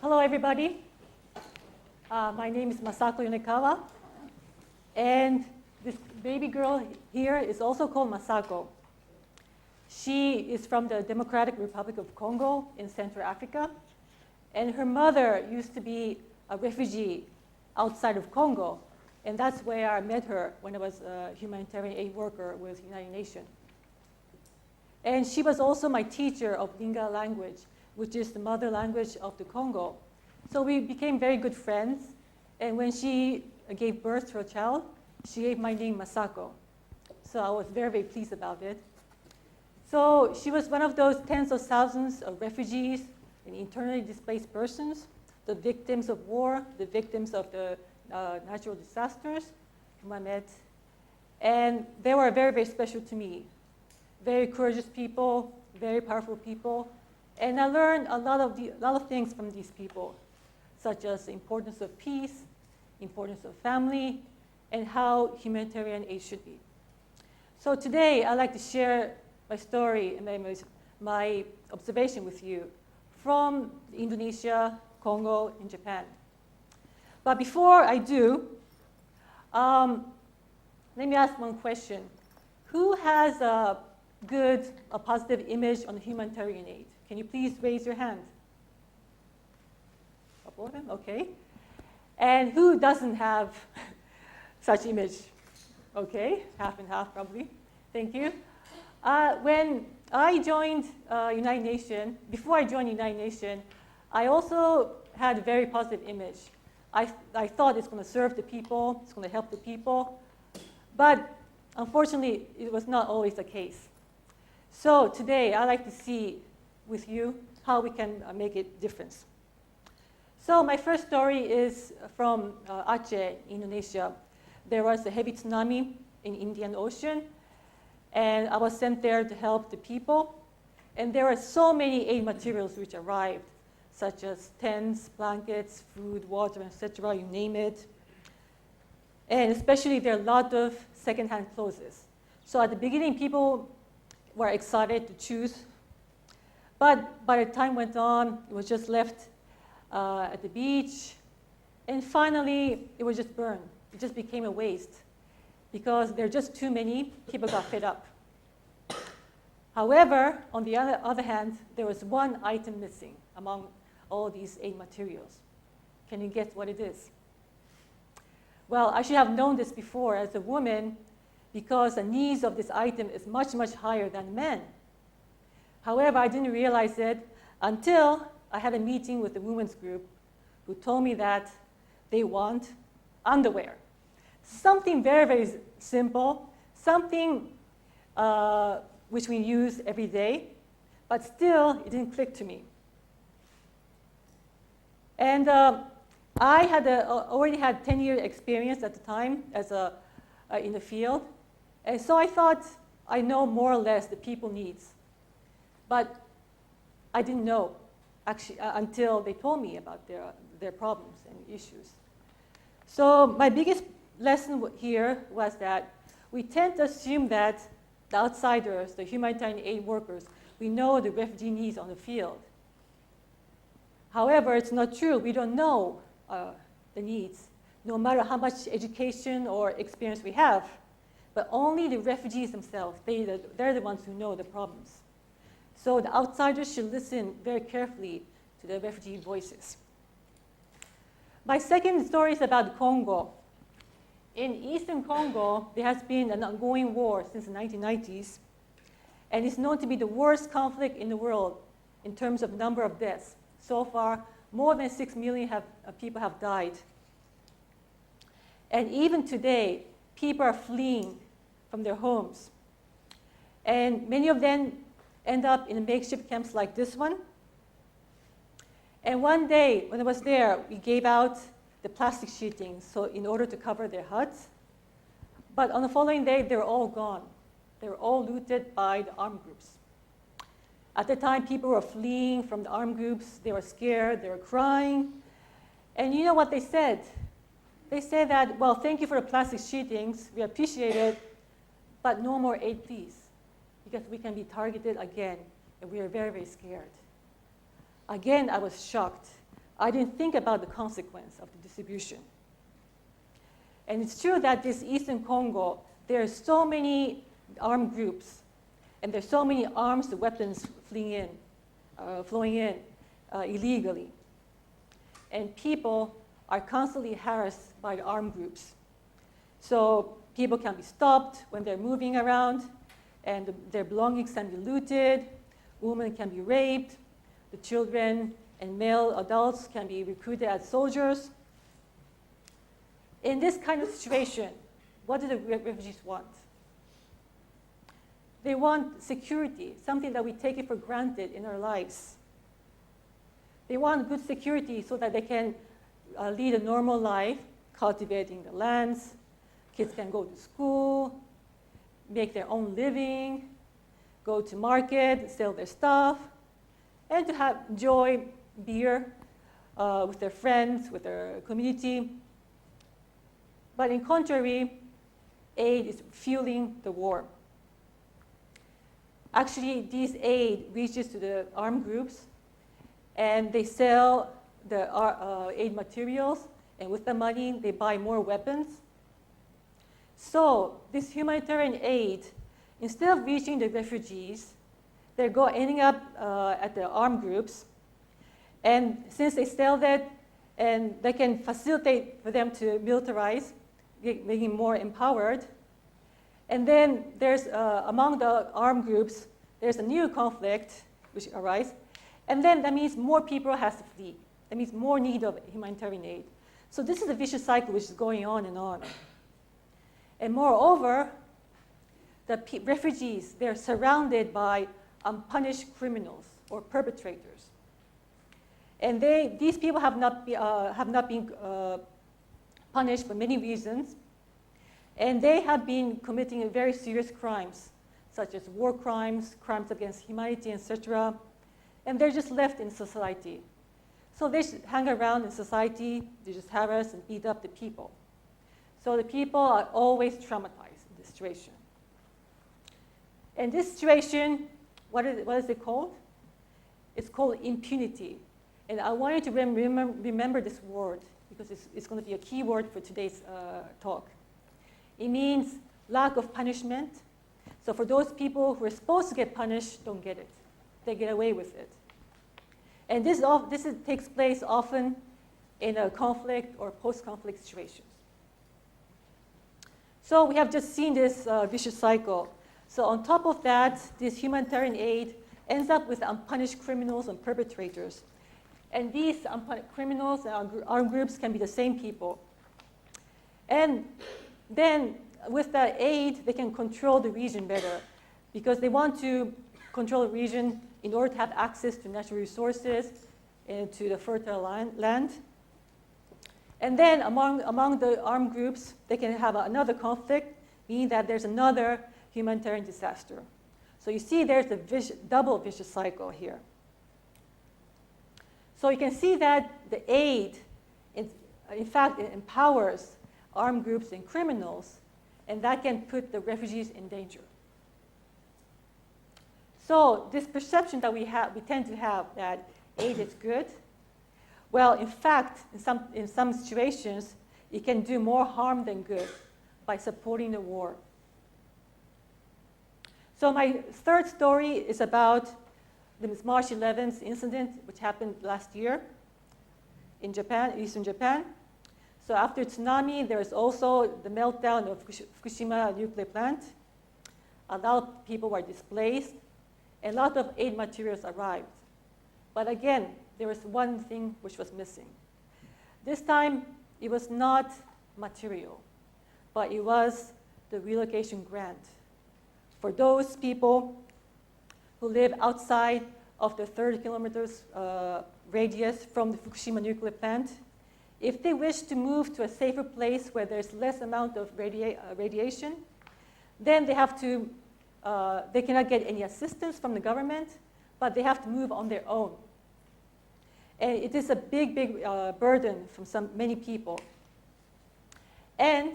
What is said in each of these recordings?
Hello, everybody. My name is Masako Yonekawa, and this baby girl here is also called Masako. She is from the Democratic Republic of Congo in Central Africa, and her mother used to be a refugee outside of Congo, and that's where I met her when I was a humanitarian aid worker with the United Nations. And she was also my teacher of Lingala language, which is the mother language of the Congo. So we became very good friends, and when she gave birth to a child, she gave my name Masako. So I was very, very pleased about it. So she was one of those tens of thousands of refugees and internally displaced persons, the victims of war, the victims of the natural disasters whom I met. And they were very, very special to me. Very courageous people, very powerful people. And I learned a lot of things from these people, such as the importance of peace, importance of family, and how humanitarian aid should be. So today, I'd like to share my story and my observation with you from Indonesia, Congo, and Japan. But before I do, let me ask one question. Who has a positive image on humanitarian aid? Can you please raise your hand? A couple of them, okay. And who doesn't have such image? Okay, half and half probably. Thank you. When I joined United Nations, before I joined United Nations, I also had a very positive image. I thought it's going to serve the people, it's going to help the people. But unfortunately, it was not always the case. So today, I'd like to see with you how we can make a difference. So my first story is from Aceh, Indonesia. There was a heavy tsunami in the Indian Ocean, and I was sent there to help the people. And there were so many aid materials which arrived, such as tents, blankets, food, water, etc., you name it. And especially there are a lot of secondhand clothes. So at the beginning, people were excited to choose. But by the time went on, it was just left at the beach. And finally, it was just burned. It just became a waste. Because there are just too many, people got fed up. However, on the other hand, there was one item missing among all these aid materials. Can you guess what it is? Well, I should have known this before as a woman, because the needs of this item is much, much higher than men. However, I didn't realize it until I had a meeting with the women's group who told me that they want underwear. Something very, very simple, something which we use every day, but still it didn't click to me. And I had already had 10-year experience at the time as in the field. And so I thought I know more or less the people needs. But I didn't know actually until they told me about their problems and issues. So my biggest lesson here was that we tend to assume that the outsiders, the humanitarian aid workers, we know the refugee needs on the field. However, it's not true. We don't know the needs, no matter how much education or experience we have. But only the refugees themselves, they're the ones who know the problems. So the outsiders should listen very carefully to the refugee voices. My second story is about Congo. In eastern Congo, there has been an ongoing war since the 1990s, and it's known to be the worst conflict in the world in terms of number of deaths. So far, more than 6 million people have died. And even today, people are fleeing from their homes. And many of them end up in makeshift camps like this one. And one day, when I was there, we gave out the plastic sheeting so in order to cover their huts. But on the following day, they were all gone. They were all looted by the armed groups. At the time, people were fleeing from the armed groups. They were scared. They were crying. And you know what they said? They said that, well, thank you for the plastic sheetings. We appreciate it, but no more aid, please, because we can be targeted again, and we are very, very scared. Again, I was shocked. I didn't think about the consequence of the distribution. And it's true that this Eastern Congo, there are so many armed groups, and there's so many arms and weapons flowing in illegally. And people are constantly harassed by the armed groups. So people can be stopped when they're moving around, and their belongings can be looted, women can be raped, the children and male adults can be recruited as soldiers. In this kind of situation, what do the refugees want? They want security, something that we take it for granted in our lives. They want good security so that they can lead a normal life, cultivating the lands. Kids can go to school, make their own living, go to market, sell their stuff, and to enjoy beer with their friends, with their community. But in contrary, aid is fueling the war. Actually, this aid reaches to the armed groups, and they sell the aid materials, and with the money, they buy more weapons. So this humanitarian aid, instead of reaching the refugees, they're ending up at the armed groups. And since they sell that, and they can facilitate for them to militarize, making more empowered. And then there's, among the armed groups, there's a new conflict which arises. And then that means more people have to flee. That means more need of humanitarian aid. So this is a vicious cycle which is going on and on. And moreover, the refugees, they're surrounded by unpunished criminals or perpetrators. And these people have not been punished for many reasons. And they have been committing very serious crimes, such as war crimes, crimes against humanity, etc. And they're just left in society. So they just hang around in society, they just harass and beat up the people. So the people are always traumatized in this situation. And this situation, what is it called? It's called impunity. And I want you to remember this word, because it's going to be a key word for today's talk. It means lack of punishment. So for those people who are supposed to get punished, don't get it. They get away with it. And this takes place often in a conflict or post-conflict situations. So we have just seen this vicious cycle. So on top of that, this humanitarian aid ends up with unpunished criminals and perpetrators. And these criminals and armed groups can be the same people. And then with the aid, they can control the region better, because they want to control the region in order to have access to natural resources and to the fertile land. And then among the armed groups, they can have another conflict, meaning that there's another humanitarian disaster. So you see there's a double vicious cycle here. So you can see that the aid, in fact, it empowers armed groups and criminals, and that can put the refugees in danger. So this perception that we tend to have that aid is good, well, in fact, in some situations, it can do more harm than good by supporting the war. So my third story is about the March 11th incident, which happened last year in Japan, eastern Japan. So after tsunami, there was also the meltdown of Fukushima nuclear plant. A lot of people were displaced, and a lot of aid materials arrived. But again, there was one thing which was missing. This time, it was not material, but it was the relocation grant for those people who live outside of the 30 kilometers radius from the Fukushima nuclear plant. If they wish to move to a safer place where there's less amount of radiation, then they cannot get any assistance from the government, but they have to move on their own. And it is a big burden from many people. And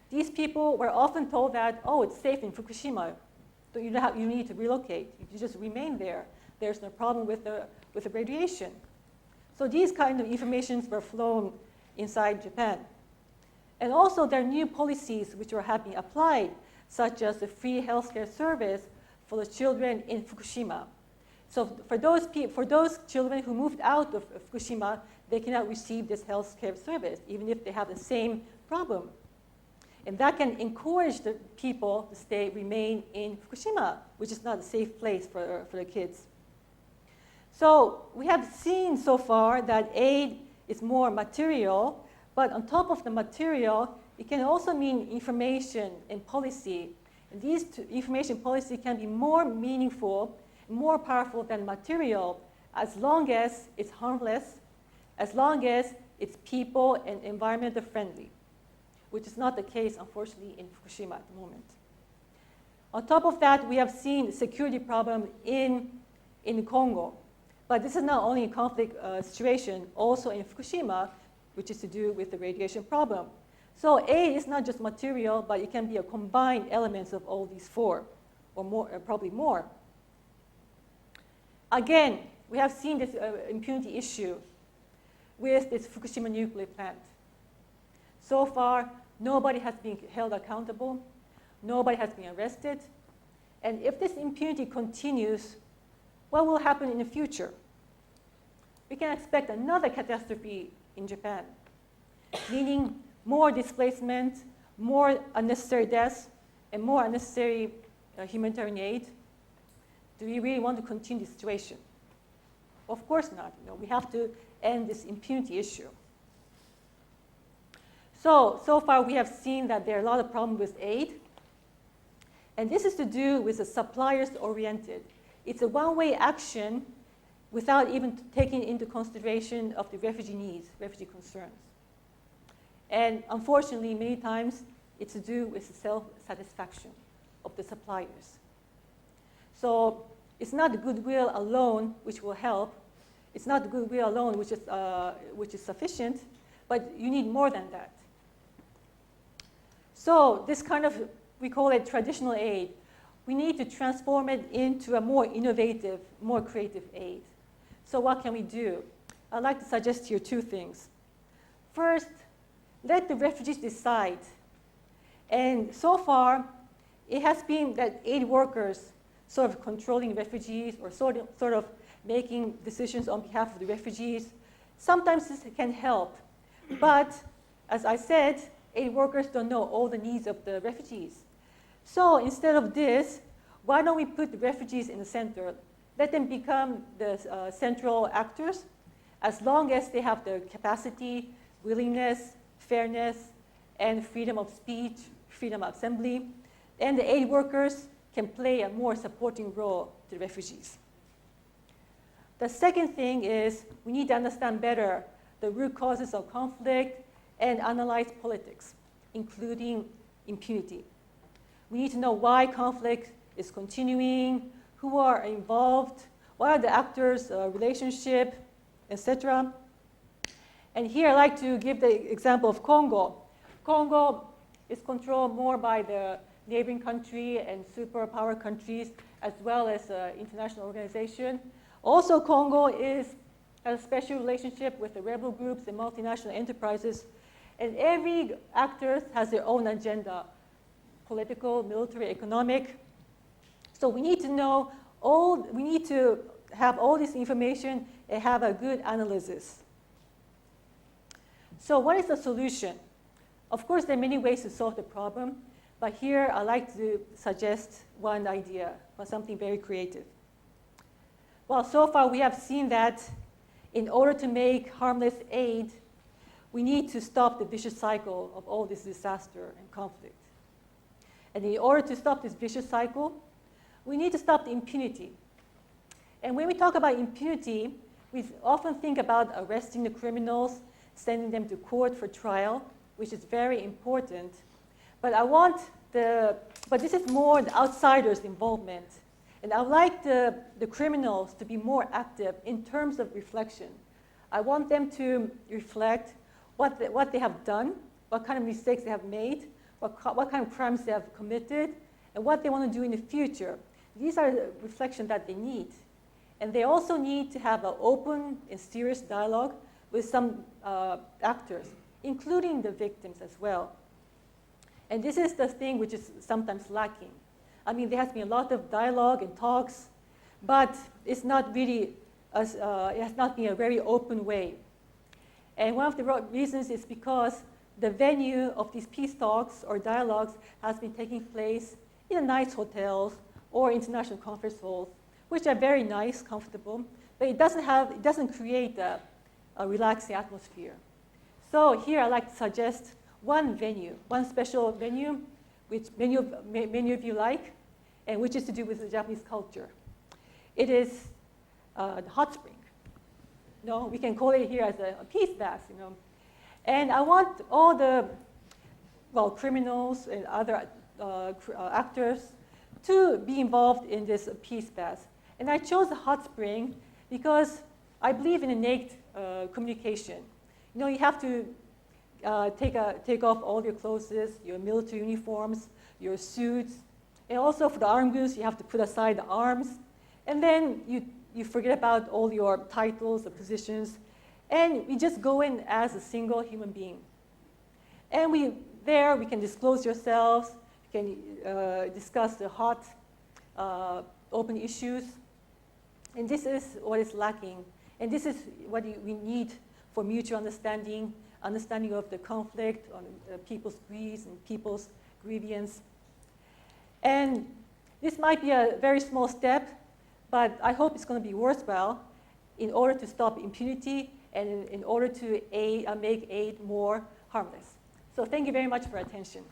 these people were often told that, oh, it's safe in Fukushima. You need to relocate. You just remain there. There's no problem with the radiation. So these kind of informations were flown inside Japan. And also there are new policies which have been applied, such as the free healthcare service for the children in Fukushima. So for those children who moved out of Fukushima, they cannot receive this healthcare service, even if they have the same problem. And that can encourage the people to remain in Fukushima, which is not a safe place for the kids. So we have seen so far that aid is more material, but on top of the material, it can also mean information and policy. And these information policy can be more meaningful, more powerful than material, as long as it's harmless, as long as it's people and environmental friendly, which is not the case, unfortunately, in Fukushima at the moment. On top of that, we have seen security problem in Congo. But this is not only a conflict situation, also in Fukushima, which is to do with the radiation problem. So aid is not just material, but it can be a combined elements of all these four, or more, probably more. Again, we have seen this impunity issue with this Fukushima nuclear plant. So far, nobody has been held accountable. Nobody has been arrested. And if this impunity continues, what will happen in the future? We can expect another catastrophe in Japan, meaning more displacement, more unnecessary deaths, and more unnecessary humanitarian aid. Do we really want to continue this situation? Of course not. We have to end this impunity issue. So far we have seen that there are a lot of problems with aid. And this is to do with the suppliers-oriented. It's a one-way action without even taking into consideration of the refugee needs, refugee concerns. And unfortunately, many times, it's to do with the self-satisfaction of the suppliers. So it's not the goodwill alone which will help. It's not the goodwill alone which is sufficient, but you need more than that. So this kind of, we call it traditional aid. We need to transform it into a more innovative, more creative aid. So what can we do? I'd like to suggest here two things. First, let the refugees decide. And so far, it has been that aid workers sort of controlling refugees or sort of making decisions on behalf of the refugees. Sometimes this can help. But as I said, aid workers don't know all the needs of the refugees. So instead of this, why don't we put the refugees in the center? Let them become the central actors as long as they have the capacity, willingness, fairness, and freedom of speech, freedom of assembly. And the aid workers can play a more supporting role to the refugees. The second thing is we need to understand better the root causes of conflict and analyze politics, including impunity. We need to know why conflict is continuing, who are involved, what are the actors' relationship, etc. And here I'd like to give the example of Congo. Congo is controlled more by the neighboring country and superpower countries, as well as international organization. Also, Congo has a special relationship with the rebel groups and multinational enterprises. And every actor has their own agenda, political, military, economic. So we need to know we need to have all this information and have a good analysis. So what is the solution? Of course, there are many ways to solve the problem, but here I'd like to suggest one idea, or something very creative. Well, so far we have seen that in order to make harmless aid, we need to stop the vicious cycle of all this disaster and conflict. And in order to stop this vicious cycle, we need to stop the impunity. And when we talk about impunity, we often think about arresting the criminals, sending them to court for trial, which is very important. But this is more the outsiders' involvement. And I would like the criminals to be more active in terms of reflection. I want them to reflect what they have done, what kind of mistakes they have made, what kind of crimes they have committed, and what they want to do in the future. These are the reflections that they need. And they also need to have an open and serious dialogue with some actors, including the victims as well. And this is the thing which is sometimes lacking. I mean, there has been a lot of dialogue and talks, but it's not really, it has not been a very open way. And one of the reasons is because the venue of these peace talks or dialogues has been taking place in nice hotels or international conference halls, which are very nice, comfortable, but it doesn't create a relaxing atmosphere. So here I'd like to suggest one venue, one special venue, which many of you like, and which is to do with the Japanese culture. It is the hot spring. No, we can call it here as a peace bath, you know. And I want all the, criminals and other actors to be involved in this peace bath. And I chose the hot spring because I believe in innate communication. You know, you have to take off all your clothes, your military uniforms, your suits, and also for the armed groups, you have to put aside the arms. And then you forget about all your titles, the positions, and we just go in as a single human being. And we can disclose yourselves, we can discuss the hot, open issues. And this is what is lacking. And this is what we need for mutual understanding of the conflict, on people's greeds and people's grievance. And this might be a very small step, but I hope it's going to be worthwhile in order to stop impunity and in order to make aid more harmless. So thank you very much for your attention.